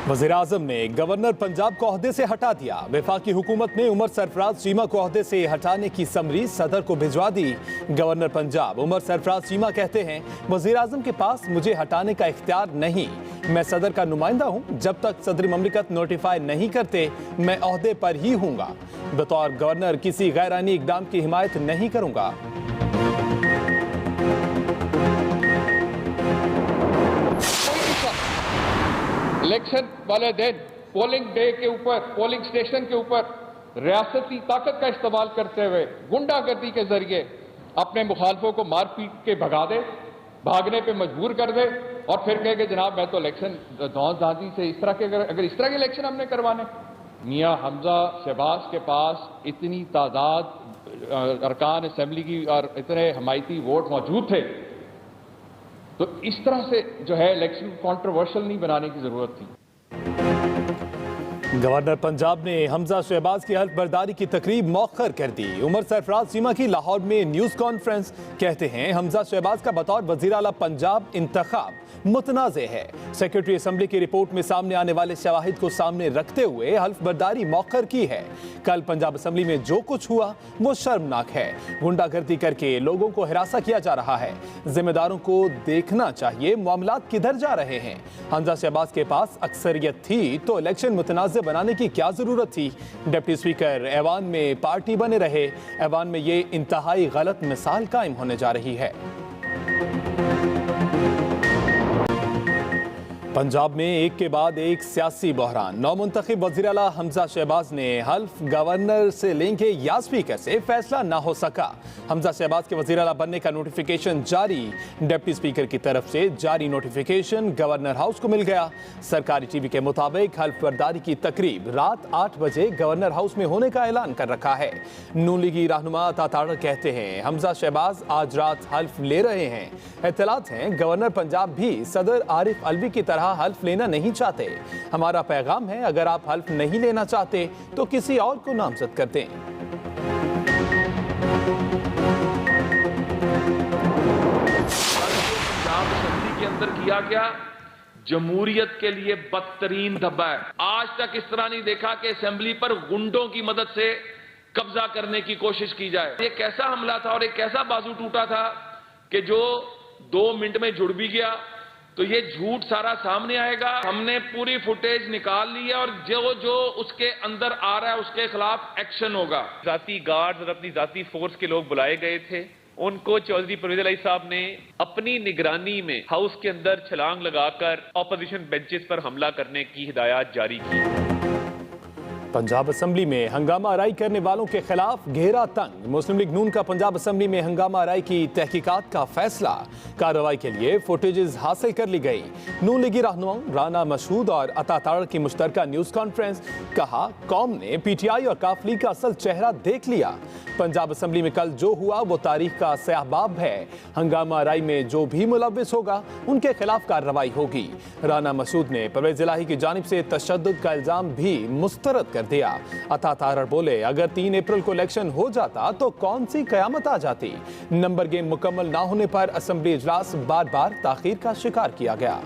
वज़ीर-ए-आज़म ने गवर्नर पंजाब को ओहदे से हटा दिया। वफाकी हुकूमत ने उमर सरफराज चीमा को ओहदे से हटाने की समरी सदर को भिजवा दी। गवर्नर पंजाब उमर सरफराज चीमा कहते हैं, वज़ीर-ए-आज़म के पास मुझे हटाने का इख्तियार नहीं, मैं सदर का नुमाइंदा हूँ। जब तक सदर ममलिकत नोटिफाई नहीं करते मैं ओहदे पर ही हूँगा। बतौर गवर्नर किसी गैर आईनी इकदाम की हिमायत नहीं करूँगा। इलेक्शन वाले दिन पोलिंग डे के ऊपर, पोलिंग स्टेशन के ऊपर रियासती ताकत का इस्तेमाल करते हुए गुंडागर्दी के जरिए अपने मुखालफों को मार पीट के भगा दे, भागने पे मजबूर कर दे और फिर कहे कि जनाब मैं तो इलेक्शन धौंस-धांधी से इस तरह के अगर इस तरह के इलेक्शन हमने करवाने। मियां हमजा शहबाज के पास इतनी तादाद अरकान असेंबली की और इतने हमायती वोट मौजूद थे, तो इस तरह से जो है इलेक्शन कंट्रोवर्शियल नहीं बनाने की जरूरत थी। गवर्नर पंजाब ने हमजा शहबाज की हल्फ बर्दारी की तकरीब मौखर कर दी। उमर सरफराज चीमा की लाहौर में न्यूज कॉन्फ्रेंस। कहते हैं, हमजा शहबाज का बतौर वजीर आला पंजाब इंतखाब मुतनाज़े है। सेक्रेटरी असेंबली की रिपोर्ट में सामने आने वाले शवाहिद को सामने रखते हुए हल्फ बर्दारी मौखर की है। कल पंजाब असेंबली में जो कुछ हुआ वो शर्मनाक है। गुंडागर्दी करके लोगों को हिरासा किया जा रहा है। जिम्मेदारों को देखना चाहिए मामलात किधर जा रहे हैं। हमजा शहबाज के पास अक्सरियत थी तो इलेक्शन मुतनाज़ बनाने की क्या जरूरत थी। डिप्टी स्पीकर ऐवान में पार्टी बने रहे। ऐवान में ये इंतहाई गलत मिसाल कायम होने जा रही है। पंजाब में एक के बाद एक सियासी बहरान। नौमुंतखब वज़ीर आला हमजा शहबाज ने हल्फ गवर्नर से लेंगे या स्पीकर से फैसला ना हो सका। हमजा शहबाज के वज़ीर आला बनने का नोटिफिकेशन जारी। डिप्टी स्पीकर की तरफ से जारी नोटिफिकेशन गवर्नर हाउस को मिल गया। सरकारी टीवी के मुताबिक हल्फ बर्दारी की तकरीब रात 8 बजे गवर्नर हाउस में होने का ऐलान कर रखा है। नून लीगी रहनुमा ताताड़ कहते हैं, हमजा शहबाज आज रात हल्फ ले रहे हैं। इत्तलात हैं गवर्नर पंजाब भी सदर आरिफ अलवी की तरह हल्फ लेना नहीं चाहते। हमारा पैगाम है, अगर आप हल्फ नहीं लेना चाहते तो किसी और को नामजद कर दें। पंजाब असेंबली के अंदर किया गया जमहूरियत के लिए बदतरीन धब्बा है। आज तक इस तरह नहीं देखा कि असेंबली पर गुंडों की मदद से कब्जा करने की कोशिश की जाए। ये कैसा हमला था और एक कैसा बाजू टूटा था कि जो 2 मिनट में जुड़ भी गया। तो ये झूठ सारा सामने आएगा। हमने पूरी फुटेज निकाल ली है और जो उसके अंदर आ रहा है उसके खिलाफ एक्शन होगा। जाती गार्ड और अपनी जाती फोर्स के लोग बुलाए गए थे। उनको चौधरी परवेज इलाही साहब ने अपनी निगरानी में हाउस के अंदर छलांग लगाकर ऑपोजिशन बेंचेस पर हमला करने की हिदायत जारी की। पंजाब असेंबली में हंगामा आराई करने वालों के खिलाफ घेरा तंग। मुस्लिम लीग नून का पंजाब असेंबली में हंगामा आराई की तहकीकात का फैसला। कार्रवाई के लिए फुटेजेस हासिल कर ली गई। नून लीगी रहनुमा राना मशहूद और अता ताड़ की मुश्तरका न्यूज कॉन्फ्रेंस। कहा, कौम ने पीटीआई और काफ लीग का असल चेहरा देख लिया। पंजाब असेंबली में कल जो हुआ वो तारीख का स्याहबाब है। हंगामा आराई में जो भी मुलव्विस होगा उनके खिलाफ कार्रवाई होगी। राना मशहूद ने परवेज इलाही की जानिब से तशद्दुद का इल्जाम भी मुस्तरद कर दिया। अता तारड़ बोले, अगर 3 अप्रैल को इलेक्शन हो जाता तो कौन सी कयामत आ जाती। नंबर गेम मुकम्मल ना होने पर असेंबली इजलास बार बार ताखीर का शिकार किया गया।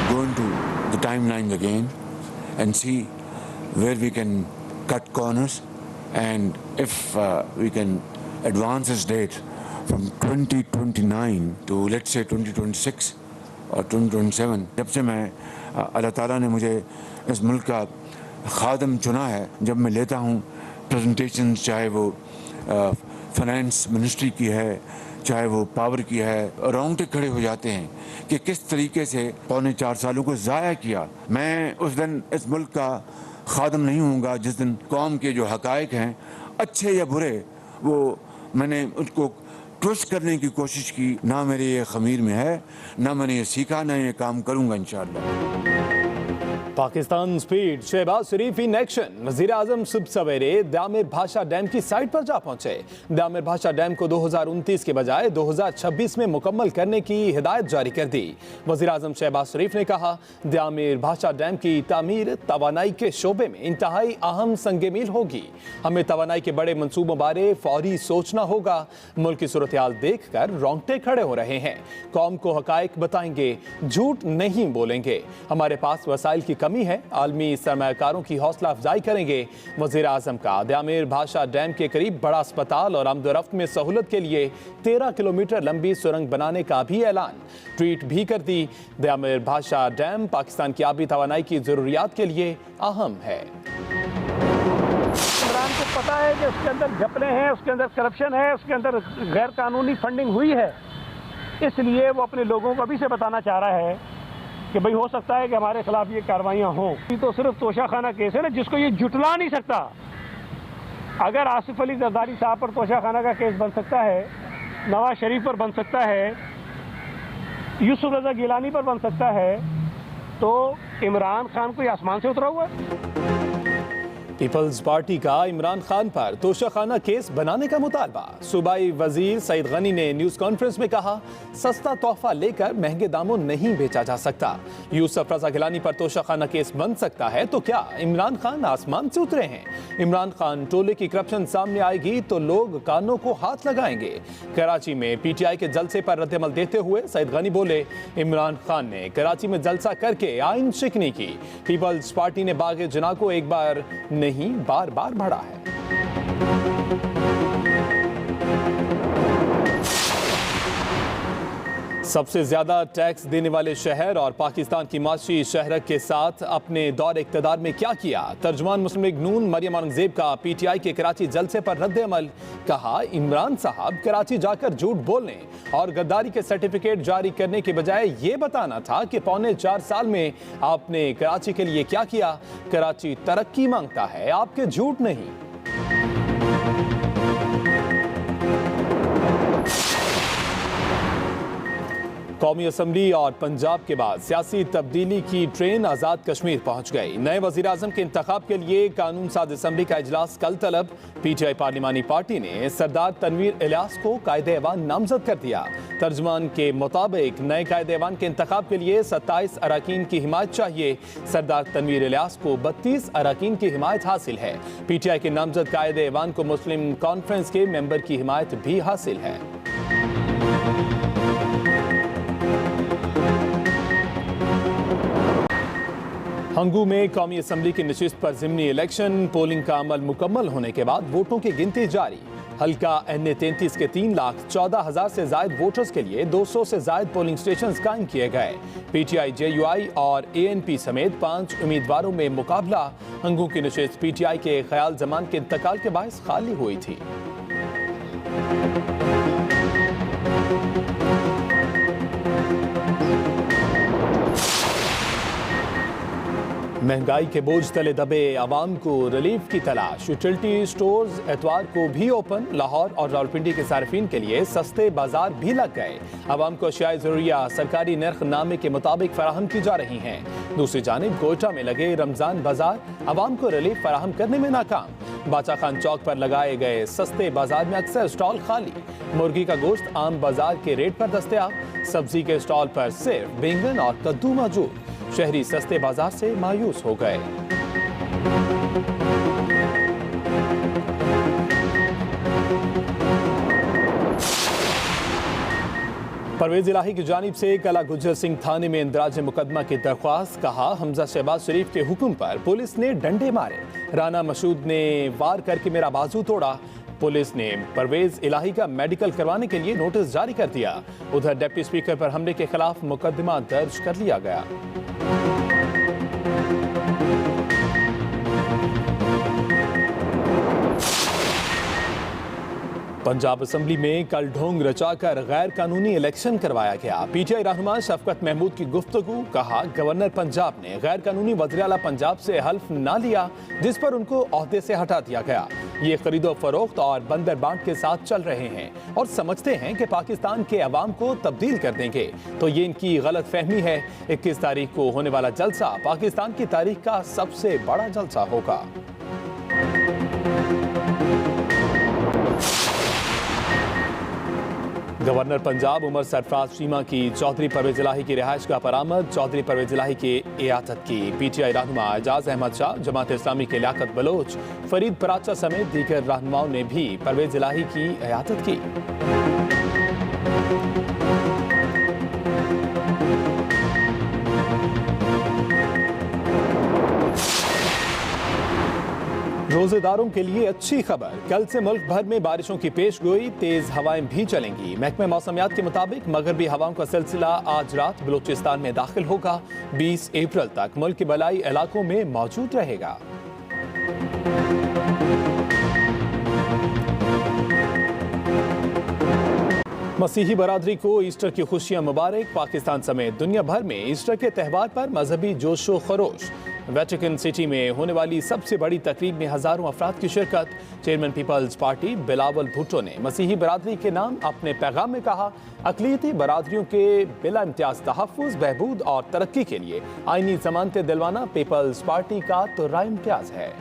Go into the timelines again and see where we can cut corners and if we can advance this date from 2029 to let's say 2026 और 2027। जब से मैं अल्लाह ताला ने मुझे इस मुल्क का खादम चुना है, जब मैं लेता हूँ प्रेजेंटेशन, चाहे वो फाइनेंस मिनिस्ट्री की है, चाहे वो पावर की है, रोंगटे खड़े हो जाते हैं कि किस तरीके से 3.25 सालों को ज़ाया किया। मैं उस दिन इस मुल्क का खादम नहीं होऊंगा जिस दिन कौम के जो हकायक हैं, अच्छे या बुरे, वो मैंने उनको ट्विस्ट करने की कोशिश की। ना मेरे ये खमीर में है, ना मैंने ये सीखा, ना ये काम करूंगा इंशाअल्लाह। Pakistan speed, Shahbaz Sharif in action. वजीर आजम सुबह सवेरे दामिर भाषा डैम की साइट पर जा पहुंचे। दामिर भाषा डैम को 2029 के बजाय 2026 में मुकम्मल करने की हिदायत जारी कर दी। वजीर आजम शहबाज शरीफ ने कहा, दामिर भाषा डैम की तामीर तवानाई के शोबे में इंतहाई अहम संग मील होगी। हमें तवानाई के बड़े मंसूबों बारे फौरी सोचना होगा। मुल्क की सूरत हाल देख कर रोंगटे खड़े हो रहे हैं। कौम को हकायक बताएंगे, झूठ नहीं बोलेंगे। हमारे पास वसाइल की कमी है, आलमी सरमायाकारों की हौसला अफजाई करेंगे। वजीर आजम का दामिर भाषा डैम के करीब बड़ा अस्पताल और आमदोरफ्त में सहूलत के लिए 13 किलोमीटर लंबी सुरंग बनाने का भी ऐलान। ट्वीट भी कर दी, दामिर भाषा डैम पाकिस्तान की आबी तवानाई की जरूरियात के लिए अहम है। इमरान को पता है कि उसके अंदर घपले हैं, उसके अंदर करप्शन है, उसके अंदर गैर कानूनी फंडिंग हुई है, इसलिए वो अपने लोगों को अभी से बताना चाह रहा है कि भाई हो सकता है कि हमारे खिलाफ ये कार्रवाइयाँ हों। ये तो सिर्फ तोशाखाना केस है ना, जिसको ये जुटला नहीं सकता। अगर आसिफ अली जरदारी साहब पर तोशाखाना का केस बन सकता है, नवाज शरीफ पर बन सकता है, यूसुफ रजा गिलानी पर बन सकता है, तो इमरान खान कोई आसमान से उतरा हुआ है? पीपल्स पार्टी का इमरान खान पर तोशाखाना केस बनाने का मुतालबा। सूबाई वजीर सईद गनी ने न्यूज कॉन्फ्रेंस में कहा, सस्ता तोहफा लेकर महंगे दामों नहीं बेचा जा सकता। यूसुफ रजा गिलानी पर तोशाखाना केस बन सकता है तो क्या इमरान खान आसमान से उतरे हैं? इमरान खान टोले की करप्शन सामने आएगी तो लोग कानों को हाथ लगाएंगे। कराची में पीटीआई के जलसे पर रद्दमल देते हुए सईद गनी बोले, इमरान खान ने कराची में जलसा करके आइन शिकनी की। पीपल्स पार्टी ने बागे जना को एक बार नहीं बार बार बढ़ा है। सबसे ज्यादा टैक्स देने वाले शहर और पाकिस्तान की माशी शहरक के साथ अपने दौर इक़्तिदार में क्या किया? तर्जुमान मुस्लिम लीग नून मरियम औरंगजेब का पीटीआई के कराची जलसे पर रद्द अमल। कहा, इमरान साहब कराची जाकर झूठ बोलने और गद्दारी के सर्टिफिकेट जारी करने के बजाय ये बताना था कि पौने 4 साल में आपने कराची के लिए क्या किया। कराची तरक्की मांगता है, आपके झूठ नहीं। कौमी असम्बली और पंजाब के बाद सियासी तब्दीली की ट्रेन आज़ाद कश्मीर पहुंच गई। नए वज़ीर आज़म के इंतखाब के लिए कानून साज असम्बली का इजलास कल तलब। पीटीआई पार्लिमानी पार्टी ने सरदार तनवीर इलियास को कायदे-ए-वान नामजद कर दिया। तर्जुमान के मुताबिक नए कायदे-ए-वान के इंतखाब के लिए 27 अराकीन की हिमायत चाहिए। सरदार तनवीर इलियास को 32 अराकीन की हिमायत हासिल है। पीटीआई के नामजद कायदे-ए-वान को मुस्लिम कॉन्फ्रेंस के मेंबर की हिमायत भी हासिल है। हंगू में कौमी असम्बली की नशिस्त पर ज़िमनी इलेक्शन। पोलिंग का अमल मुकम्मल होने के बाद वोटों की गिनती जारी। हल्का NA33 के 3,14,000 से जायद वोटर्स के लिए 200 से जायद पोलिंग स्टेशन कायम किए गए। पीटीआई, JUI और ANP समेत 5 उम्मीदवारों में मुकाबला। हंगू की नशिस्त पीटीआई के ख्याल जमान के इंतकाल के बायस खाली हुई थी। महंगाई के बोझ तले दबे आवाम को रिलीफ की तलाश। यूटिलिटी स्टोर्स एतवार को भी ओपन। लाहौर और रावलपिंडी के सार्फिन के लिए सस्ते बाजार भी लग गए। आवाम को अशियाए ज़रूरिया सरकारी नर्खनामे के मुताबिक फराहम की जा रही हैं। दूसरी जानिब कोयटा में लगे रमजान बाजार आवाम को रिलीफ फराहम करने में नाकाम। बादशाह खान चौक पर लगाए गए सस्ते बाजार में अक्सर स्टॉल खाली। मुर्गी का गोश्त आम बाजार के रेट पर दस्तयाब। सब्जी के स्टॉल पर सिर्फ बैंगन और कद्दू मौजूद। शहरी सस्ते बाजार से मायूस हो गए। परवेज इलाही की जानिब से कला गुज्जर सिंह थाने में इंदराज मुकदमा की दरख्वास्त। कहा, हमजा शहबाज शरीफ के हुक्म पर पुलिस ने डंडे मारे। राना मसूद ने वार करके मेरा बाजू तोड़ा। पुलिस ने परवेज इलाही का मेडिकल करवाने के लिए नोटिस जारी कर दिया। उधर डिप्टी स्पीकर पर हमले के खिलाफ मुकदमा दर्ज कर लिया गया। पंजाब असेंबली में कल ढोंग रचाकर गैर कानूनी इलेक्शन करवाया गया। पीटीआई रहनुमा शफकत महमूद की गुफ्तगू, कहा गवर्नर पंजाब ने गैर कानूनी वज़ीर-ए-आला पंजाब से हल्फ ना लिया, जिस पर उनको ओहदे से हटा दिया गया। ये खरीदो फरोख्त और बंदर बांट के साथ चल रहे हैं और समझते हैं कि पाकिस्तान के अवाम को तब्दील कर देंगे, तो ये इनकी गलत फहमी है। 21 तारीख को होने वाला जलसा पाकिस्तान की तारीख का सबसे बड़ा जलसा होगा। गवर्नर पंजाब उमर सरफराज चीमा की चौधरी परवेज इलाही की रिहाइश का बरामद। चौधरी परवेज इलाही की इयादत की। पीटीआई रहनुमा एजाज अहमद शाह, जमात इस्लामी के लियाकत बलोच, फरीद पराचा समेत दीगर रहनुमाओं ने भी परवेज इलाही की इयादत की। रोजेदारों के लिए अच्छी खबर, कल से मुल्क भर में बारिशों की पेशगोई, तेज हवाएं भी चलेंगी। महकमे मौसमियात के मुताबिक मगरबी हवाओं का सिलसिला आज रात बलूचिस्तान में दाखिल होगा। 20 अप्रैल तक मुल्क के बलाई इलाकों में मौजूद रहेगा। मसीही बरादरी को ईस्टर की खुशियां मुबारक। पाकिस्तान समेत दुनिया भर में ईस्टर के त्यौहार पर मजहबी जोशो खरोश। वेटिकन सिटी में होने वाली सबसे बड़ी तकरीब में हजारों अफराद की शिरकत। चेयरमैन पीपल्स पार्टी बिलावल भुट्टो ने मसीही बरादरी के नाम अपने पैगाम में कहा, अक़लियती बरादरियों के बिला इम्तियाज तहफ़्फ़ुज़, बहबूद और तरक्की के लिए आईनी ज़मानतें दिलवाना पीपल्स पार्टी का तुर्रा इम्तियाज है।